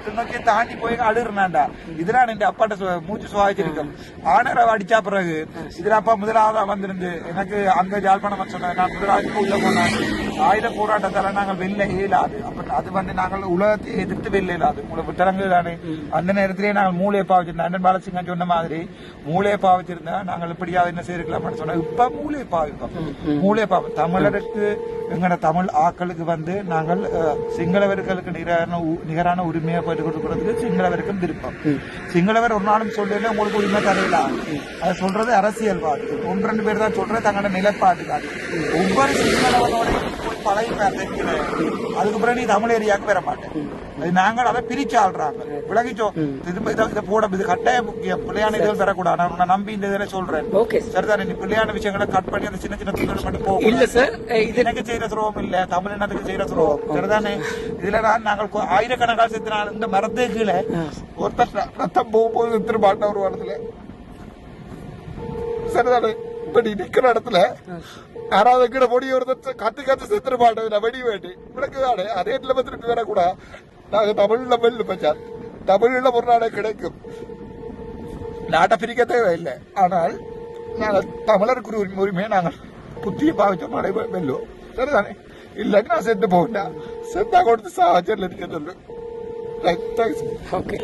கிண்ணோக்கிய தாண்டி போய் அழுகுறான்டா. இதெல்லாம் என் அப்பாட்ட மூச்சு சுவாச்சிருக்கோம். ஆனரை அடிச்சா பிறகு இதுல அப்பா முதலாவதா வந்திருந்து எனக்கு அங்க ஜாழ்ப்பாணம் சொன்னேன். நான் முதலாவது உள்ள போனேன். ஆயுத போராட்டத்தால நாங்கள் வெளில இயலாது. அப்ப அது நாங்கள் உலகத்தை எதிர்த்து வெளில இயலாது. உங்களுக்கு திறங்கு தானே. அந்த நேரத்திலேயே நாங்கள் மூளையை பாவிச்சிருந்தோம். அண்ணன் பாலசிங்கம் சொன்ன மாதிரி மூளையை பாவிச்சிருந்தா நாங்கள் இப்படியாவது என்ன செய்யலாம்னு சொன்னோம். இப்ப மூளையை பாவிப்போம். மூளையை பாவம் தமிழருக்கு எங்கட தமிழ் ஆக்களுக்கு நாங்கள் சிங்களவர்களுக்கு நிகரான உரிமையை போயிட்டு கொடுக்கறதுக்கு சிங்களவருக்கும் விருப்பம். சிங்களவர் ஒரு நாளும் சொல்லல உங்களுக்கு உரிமை தரையிலாம். அதை சொல்றது அரசியல்வாதி. 1-2 பேர் தான் சொல்றது தங்களோட நிலைப்பாட்டுக்காக. ஒவ்வொரு சிங்களவனோட போய் பழகி தெரிஞ்சுக்கிறேன். அதுக்கப்புறம் நீ தமிழ் ஏரியாவுக்கு வர மாட்டேன். அது நாங்கள் அதை பிரிச்சு ஆள்றாங்க. விலகிச்சோம். திரும்ப இதை போட இது கட்டாய முக்கியம். பிள்ளையான இதுகள் பெறக்கூடாது. நான் நம்பி இந்த இதில் சொல்றேன். சரிதானே. நீ பிள்ளையான விஷயங்களை கட் பண்ணி அந்த சின்ன சின்ன துணிகள் மட்டும் போகும். இல்ல சார், இது எனக்கு செய்யற துரோகம் இல்ல, தமிழ் என்னத்துக்கு செய்யற துரோகம். சரிதானே. இதுல நாங்கள் ஆயிரக்கணக்கான செத்துனாலும் இந்த மரத்தை கீழே ஒருத்தர் ரத்தம் போகும்போது திரும்பாட்ட ஒரு இடத்துல சரிதானே. இப்ப நீ நிக்கிற இடத்துல யாராவது கீழே பொடி ஒருத்தர் கத்து செத்துரு மாட்டேன் வெடி வேண்டி விளக்குதானே. அதே இடத்துல திருப்பி வரக்கூடா. நாங்க தமிழ்ல வெள்ளு பச்சார் தமிழ்ல ஒரு நாளே கிடைக்கும். நாட்டை பிரிக்க தேவையில்லை. ஆனால் நாங்கள் தமிழருக்கு உரிமையை நாங்கள் புத்திய பாவிச்ச நாளே வெல்லுவோம். சரிதானே. இல்லாட்டி நான் செத்து போகண்டா. செத்தா கொடுத்து சாச்சரில் இருக்க சொல்லு. ரைட். தேங்க்ஸ். ஓகே.